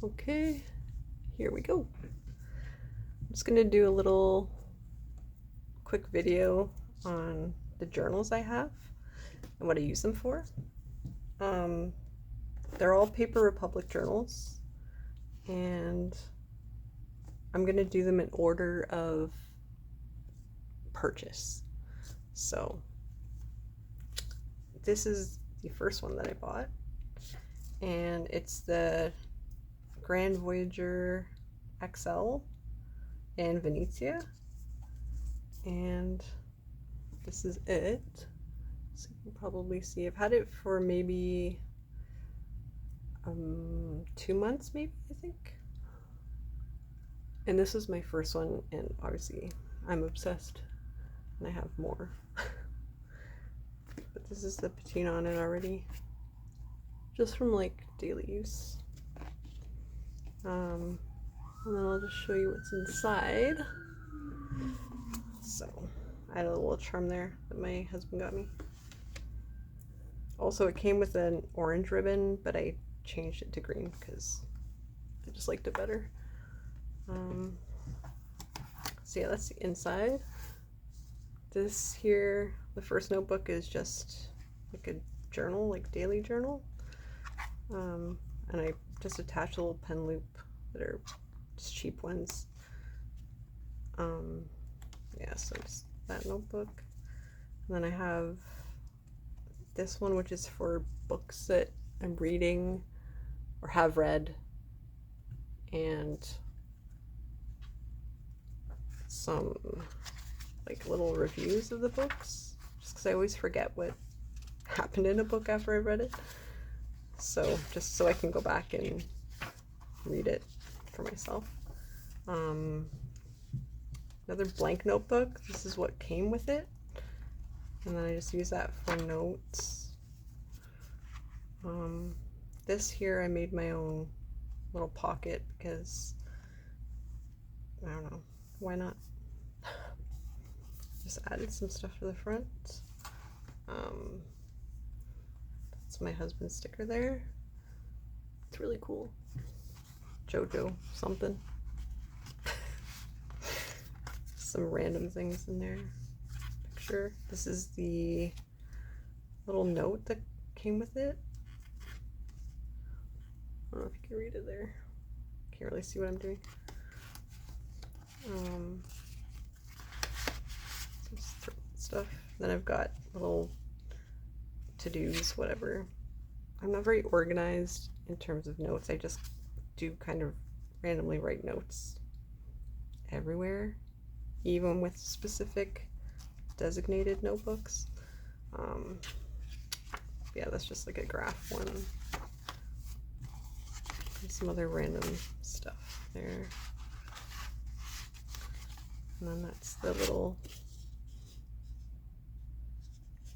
Okay, here we go. I'm just gonna do a little quick video on the journals I have and what I use them for. They're all Paper Republic journals, and I'm gonna do them in order of purchase. So this is the first one that I bought, and it's the Grand Voyager XL in Venezia, and this is it. So you can probably see I've had it for maybe 2 months, maybe, I think. And this was my first one, and obviously I'm obsessed and I have more. But this is the patina on it already, just from like daily use. And then I'll just show you what's inside. So I had a little charm there that my husband got me. Also, it came with an orange ribbon, but I changed it to green because I just liked it better. So yeah, that's the inside. This here, the first notebook, is just like a journal, like daily journal. And I just attached a little pen loop that are just cheap ones. Yeah, so just that notebook. And then I have this one, which is for books that I'm reading or have read, and some like little reviews of the books, just because I always forget what happened in a book after I've read it. So just so I can go back and read it for myself. Another blank notebook. This is what came with it, and then I just use that for notes. This here I made my own little pocket because I don't know, why not? Just added some stuff to the front. That's my husband's sticker there. It's really cool. Jojo something. Some random things in there. Picture. This is the little note that came with it. I don't know if you can read it there. Can't really see what I'm doing. Some stuff. Then I've got little to-dos, whatever. I'm not very organized in terms of notes. I just do kind of randomly write notes everywhere, even with specific designated notebooks. Yeah, that's just like a graph one. And some other random stuff there. And then that's the little,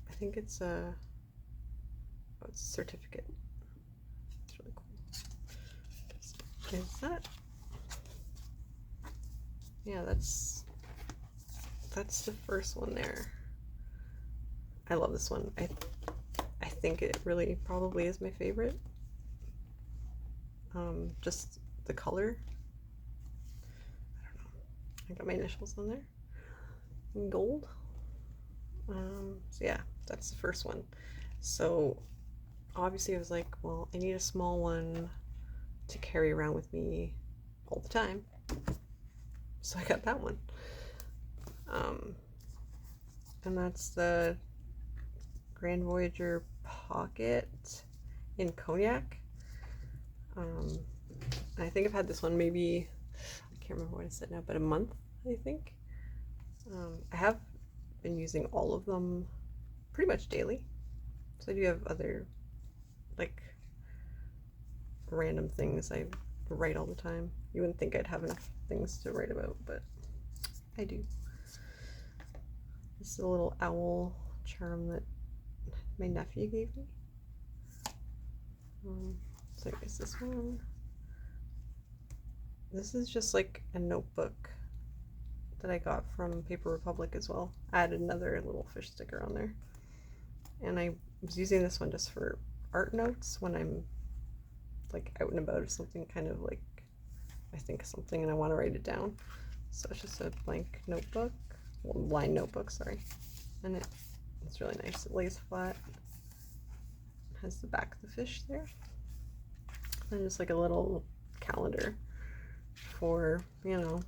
I think it's a, oh, it's a certificate. It's really cool. Is that? Yeah, that's the first one there. I love this one. I think it really probably is my favorite. Just the color. I don't know. I got my initials on there in gold. So yeah, that's the first one. So obviously I was like, well, I need a small one to carry around with me all the time. So I got that one. And that's the Grand Voyager Pocket in Cognac. I think I've had this one maybe, I can't remember what I said now, but a month, I think. I have been using all of them pretty much daily. So I do have other, like, random things I write all the time. You wouldn't think I'd have enough things to write about, but I do. This is a little owl charm that my nephew gave me. So I guess this one. This is just like a notebook that I got from Paper Republic as well. I added another little fish sticker on there. And I was using this one just for art notes when I'm like out and about or something, kind of like I think something and I want to write it down. So it's just a blank notebook, well, lined notebook, sorry. And it's really nice. It lays flat. Has the back of the fish there. And just like a little calendar for, you know,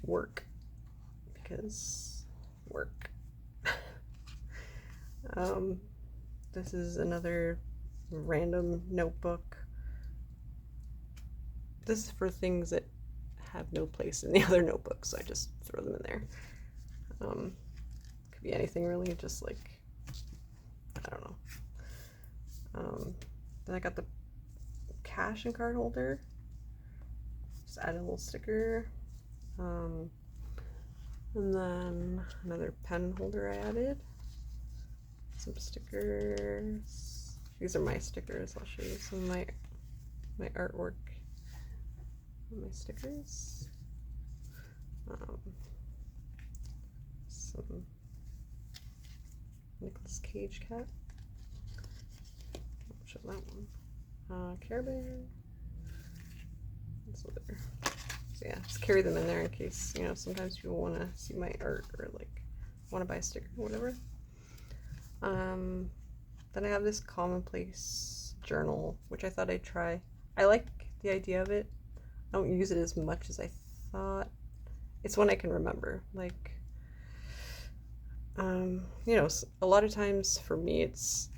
work. Because work. This is another random notebook. This is for things that have no place in the other notebooks, so I just throw them in there. Could be anything really, just like, I don't know. Then I got the cash and card holder. Just add a little sticker. And then another pen holder I added. Some stickers. These are my stickers. I'll show you some of my artwork. My stickers. Some Nicolas Cage cat. I'll show that one. Care Bear. So yeah, just carry them in there in case, you know, sometimes people want to see my art or like want to buy a sticker or whatever. Then I have this commonplace journal, which I thought I'd try. I like the idea of it. I don't use it as much as I thought. It's one I can remember. Like, you know, a lot of times for me, it's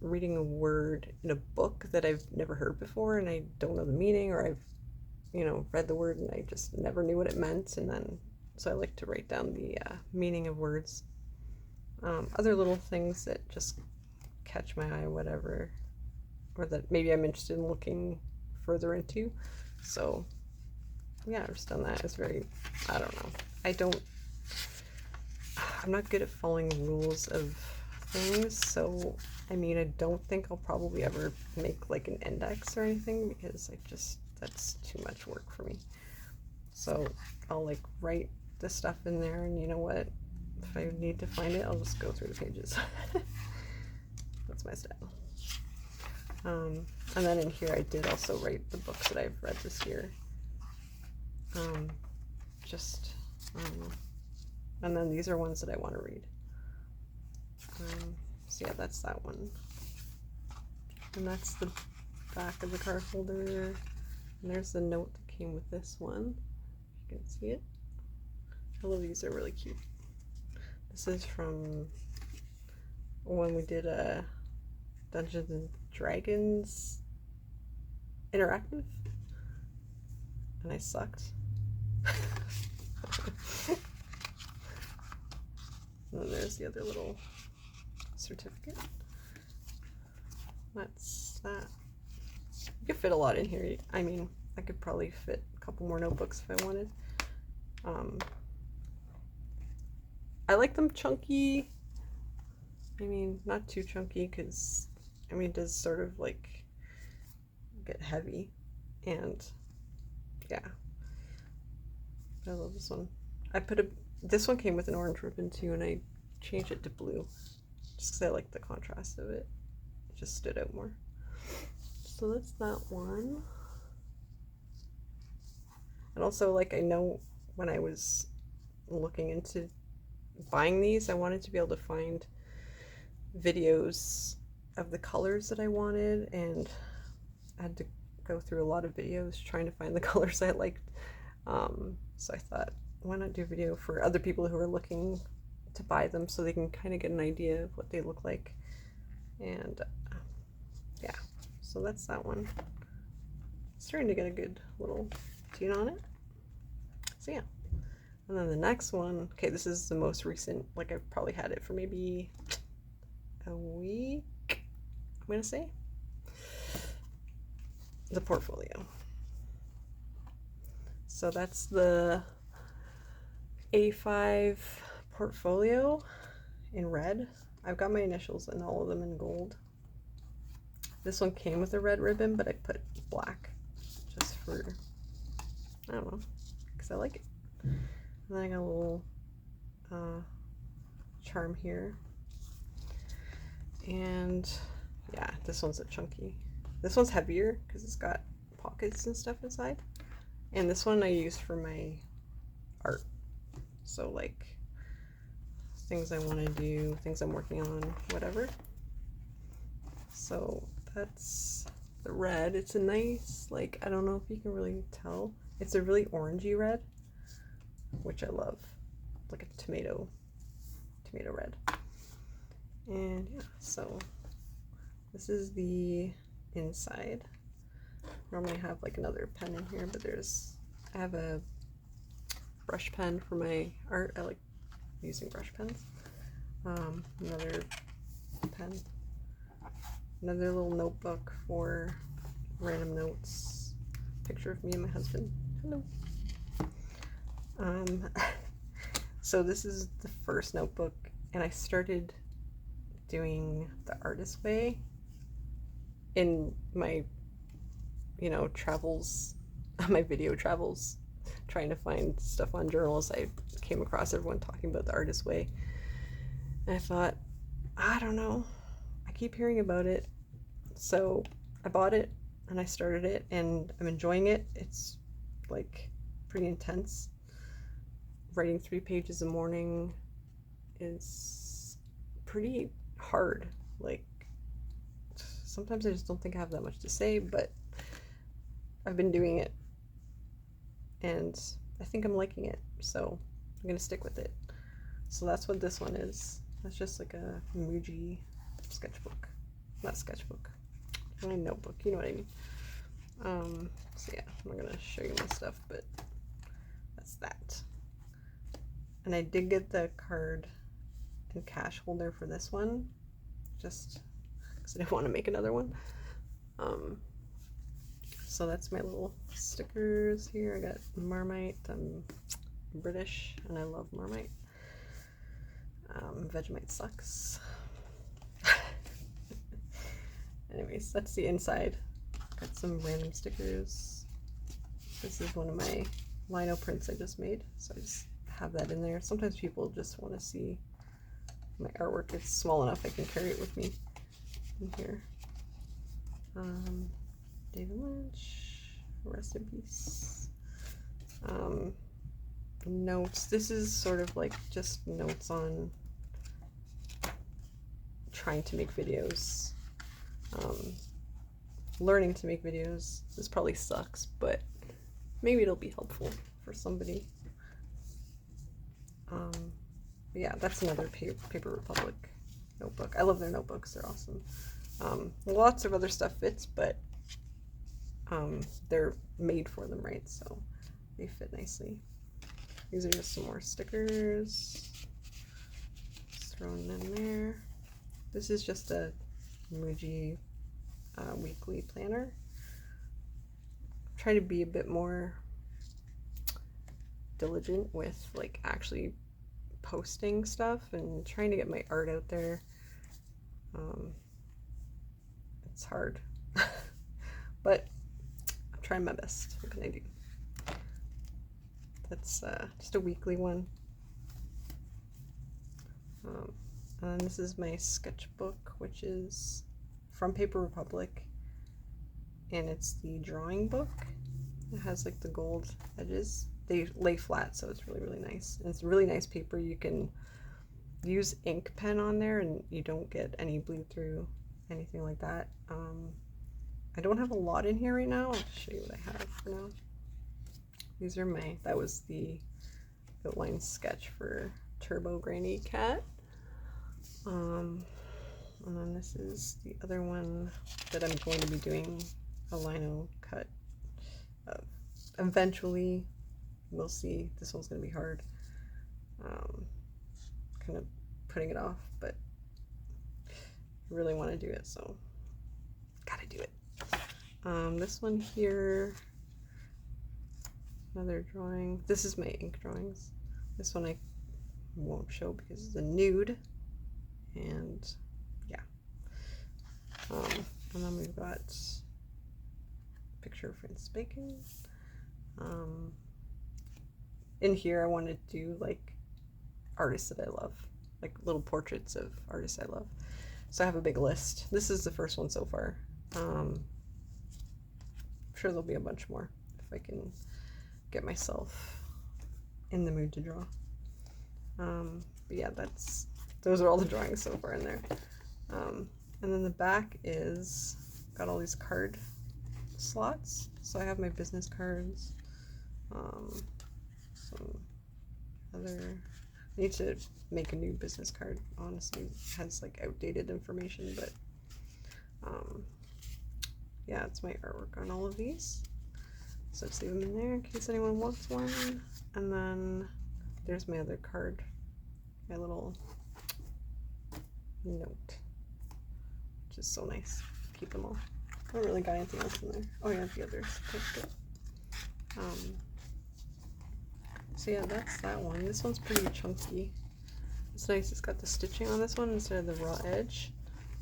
reading a word in a book that I've never heard before and I don't know the meaning, or I've, you know, read the word and I just never knew what it meant. And then, so I like to write down the meaning of words. Other little things that just catch my eye, whatever, or that maybe I'm interested in looking further into. So yeah, I've just done that. It's very, I don't know. I'm not good at following rules of things. So, I mean, I don't think I'll probably ever make like an index or anything because that's too much work for me. So I'll like write the stuff in there, and you know what? If I need to find it, I'll just go through the pages. That's my style. And then in here I did also write the books that I've read this year. And then these are ones that I want to read. So yeah, that's that one. And that's the back of the card holder. And there's the note that came with this one. You can see it. All of these are really cute. This is from when we did a Dungeons and Dragons interactive, and I sucked. And then there's the other little certificate. That's that. You could fit a lot in here. I mean, I could probably fit a couple more notebooks if I wanted. I like them chunky. I mean, not too chunky because, I mean, it does sort of like get heavy. And yeah, I love this one. This one came with an orange ribbon too, and I changed it to blue just because I like the contrast of it. It just stood out more. So that's that one. And also, like, I know when I was looking into buying these, I wanted to be able to find videos of the colors that I wanted, and I had to go through a lot of videos trying to find the colors I liked. So I thought, why not do a video for other people who are looking to buy them so they can kind of get an idea of what they look like. And yeah, so that's that one. Starting to get a good little tune on it. So yeah. And then the next one, okay, this is the most recent, like I've probably had it for maybe a week, I'm gonna say. The portfolio. So that's the A5 portfolio in red. I've got my initials and all of them in gold. This one came with a red ribbon, but I put black just for, I don't know, because I like it. And then I got a little charm here. And yeah, this one's a chunky This one's heavier because it's got pockets and stuff inside. And this one I use for my art. So like things I want to do, things I'm working on, whatever. So that's the red. It's a nice, like, I don't know if you can really tell. It's a really orangey red, which I love. Like a tomato red. And yeah, so this is the inside. Normally I have like another pen in here, but I have a brush pen for my art. I like using brush pens. Another pen. Another little notebook for random notes. Picture of me and my husband. Hello. So this is the first notebook, and I started doing the artist way in my, travels, my video travels, trying to find stuff on journals. I came across everyone talking about the artist way, and I thought, I don't know, I keep hearing about it, so I bought it and I started it, and I'm enjoying it. It's like pretty intense. Writing 3 pages a morning is pretty hard. Like, sometimes I just don't think I have that much to say, but I've been doing it and I think I'm liking it, so I'm gonna stick with it. So that's what this one is. That's just like a Muji sketchbook. Not sketchbook, my notebook, you know what I mean. So yeah, I'm not gonna show you my stuff, but that's that. And I did get the card and cash holder for this one, just because I didn't want to make another one. So that's my little stickers here. I got Marmite. I'm British and I love Marmite. Vegemite sucks. Anyways, that's the inside. Got some random stickers. This is one of my lino prints I just made, so I just have that in there. Sometimes people just want to see my artwork. It's small enough I can carry it with me in here. David Lynch, rest in peace. Notes. This is sort of like just notes on trying to make videos. Learning to make videos. This probably sucks, but maybe it'll be helpful for somebody. But yeah, that's another Paper Republic notebook. I love their notebooks. They're awesome. Lots of other stuff fits, but they're made for them, right? So they fit nicely. These are just some more stickers. Just throwing them in there. This is just a Muji weekly planner. Try to be a bit more diligent with like actually posting stuff and trying to get my art out there. It's hard, but I'm trying my best. What can I do? That's just a weekly one. And this is my sketchbook, which is from Paper Republic, and it's the drawing book. It has like the gold edges. They lay flat, so it's really, really nice. And it's really nice paper. You can use ink pen on there and you don't get any bleed through, anything like that. I don't have a lot in here right now. I'll show you what I have for now. These are that was the outline sketch for Turbo Granny Cat. And then this is the other one that I'm going to be doing a lino cut of. Eventually, we'll see. This one's going to be hard. Kind of putting it off, but I really want to do it, so gotta do it. This one here, another drawing. This is my ink drawings. This one I won't show because it's a nude, and yeah. And then we've got a picture of Francis Bacon. In here I want to do like artists that I love, like little portraits of artists I love. So I have a big list. This is the first one so far. sure there'll be a bunch more if I can get myself in the mood to draw. But yeah, those are all the drawings so far in there. And then the back is got all these card slots. So I have my business cards, some other, I need to make a new business card, honestly. It has like outdated information, but yeah, it's my artwork on all of these. So just leave them in there in case anyone wants one. And then there's my other card, my little note, which is so nice. Keep them all. I don't really got anything else in there. Oh yeah, the others. So yeah, that's that one. This one's pretty chunky. It's nice. It's got the stitching on this one instead of the raw edge.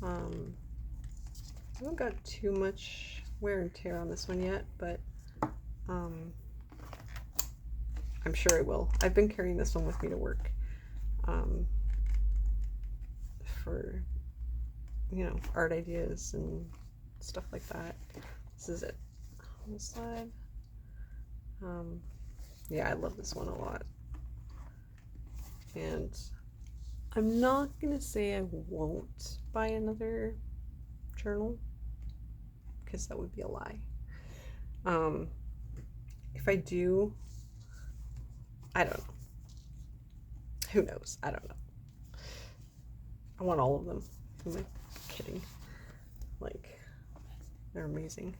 I haven't got too much wear and tear on this one yet, but I'm sure I will. I've been carrying this one with me to work for, you know, art ideas and stuff like that. This is it on the side. Yeah, I love this one a lot. And I'm not gonna say I won't buy another journal, because that would be a lie. If I do, I don't know. Who knows? I don't know. I want all of them. Am I kidding? Like, they're amazing.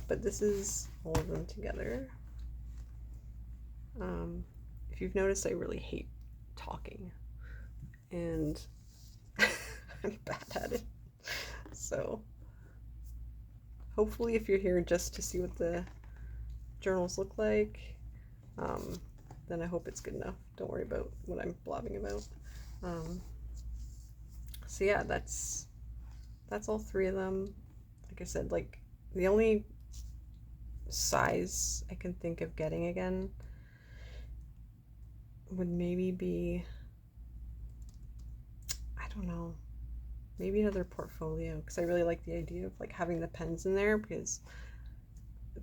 But this is all of them together. If you've noticed, I really hate talking, and I'm bad at it. So hopefully if you're here just to see what the journals look like, then I hope it's good enough. Don't worry about what I'm blabbing about. So yeah, that's all three of them. Like I said, like the only size I can think of getting again would maybe be, I don't know, maybe another portfolio, because I really like the idea of like having the pens in there, because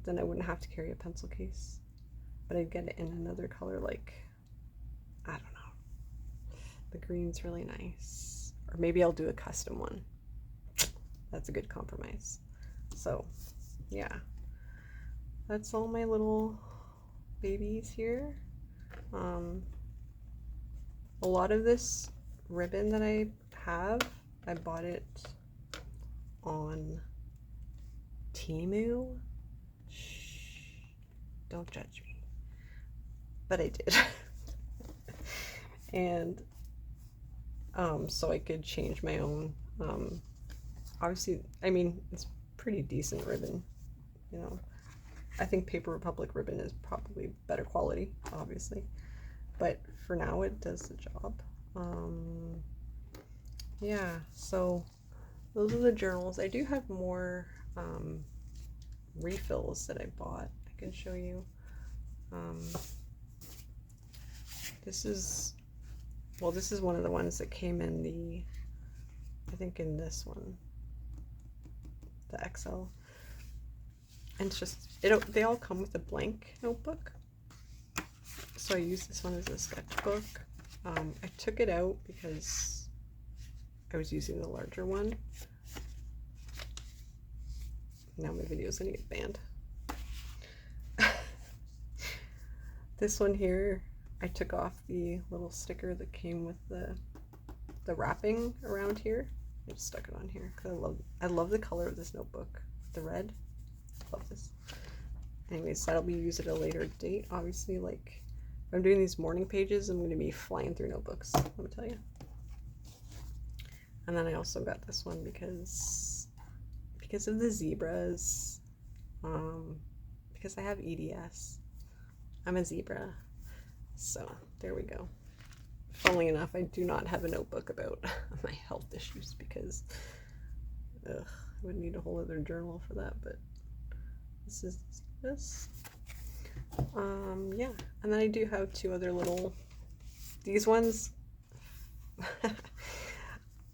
then I wouldn't have to carry a pencil case, but I'd get it in another color, like, I don't know, the green's really nice, or maybe I'll do a custom one. That's a good compromise. So yeah, that's all my little babies here. A lot of this ribbon that I have, I bought it on Temu. Shh, don't judge me. But I did. And so I could change my own. Obviously, I mean, it's pretty decent ribbon, you know. I think Paper Republic ribbon is probably better quality, obviously, but for now it does the job. Yeah, so those are the journals. I do have more refills that I bought. I can show you. This is one of the ones that came in the, I think in this one, the XL. And it's just, they all come with a blank notebook. So I use this one as a sketchbook. I took it out because I was using the larger one. Now my video's gonna get banned. This one here, I took off the little sticker that came with the wrapping around here. I just stuck it on here because I love the color of this notebook, the red. Love this. Anyways, that'll be used at a later date. Obviously, like if I'm doing these morning pages, I'm going to be flying through notebooks, let me tell you. And then I also got this one because of the zebras, because I have EDS. I'm a zebra, so there we go. Funnily enough, I do not have a notebook about my health issues because I would need a whole other journal for that, but this is this. Yeah, and then I do have two other little, these ones.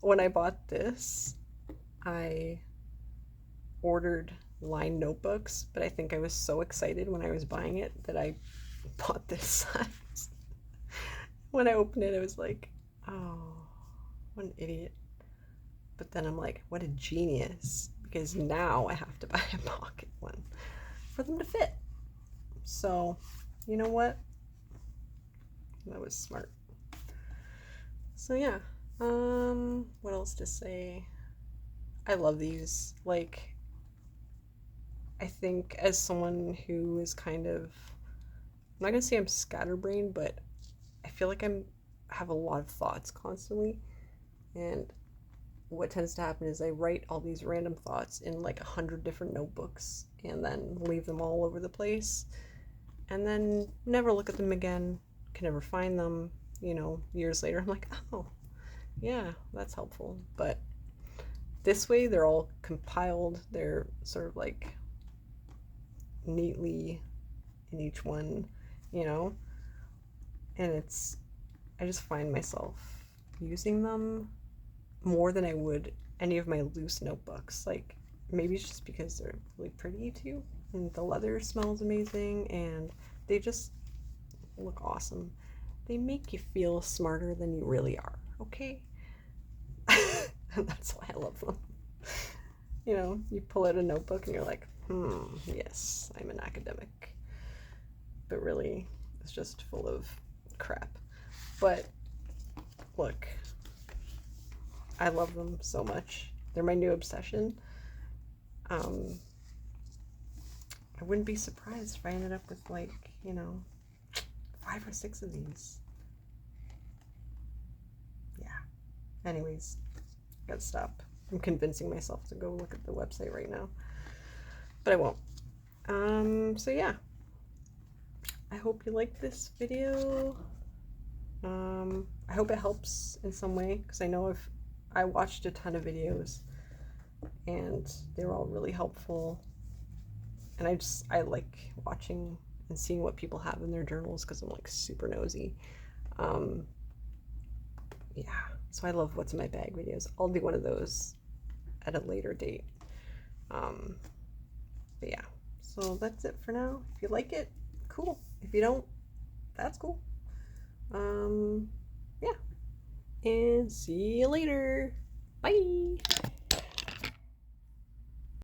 When I bought this, I ordered lined notebooks, but I think I was so excited when I was buying it that I bought this size. When I opened it, I was like, oh, what an idiot. But then I'm like, what a genius, because now I have to buy a pocket one for them to fit. So, you know what? That was smart. So yeah, what else to say? I love these. Like, I think as someone who is kind of, I'm not gonna say I'm scatterbrained, but I feel like have a lot of thoughts constantly, and what tends to happen is I write all these random thoughts in like 100 different notebooks and then leave them all over the place, and then never look at them again, can never find them. Years later, I'm like, oh, yeah, that's helpful. But this way, they're all compiled. They're sort of like neatly in each one, you know? And I just find myself using them more than I would any of my loose notebooks. Like, maybe it's just because they're really pretty too, and the leather smells amazing, and they just look awesome. They make you feel smarter than you really are, okay? And that's why I love them. You pull out a notebook and you're like, yes, I'm an academic. But really, it's just full of crap. But look, I love them so much. They're my new obsession. I wouldn't be surprised if I ended up with 5 or 6 of these. Yeah. Anyways, gotta stop. I'm convincing myself to go look at the website right now, but I won't. So yeah, I hope you liked this video. I hope it helps in some way, because I know I watched a ton of videos and they were all really helpful, and I like watching and seeing what people have in their journals, because I'm like super nosy. Yeah, so I love what's in my bag videos. I'll do one of those at a later date. But yeah, so that's it for now. If you like it, cool. If you don't, that's cool. Yeah, and see you later. Bye.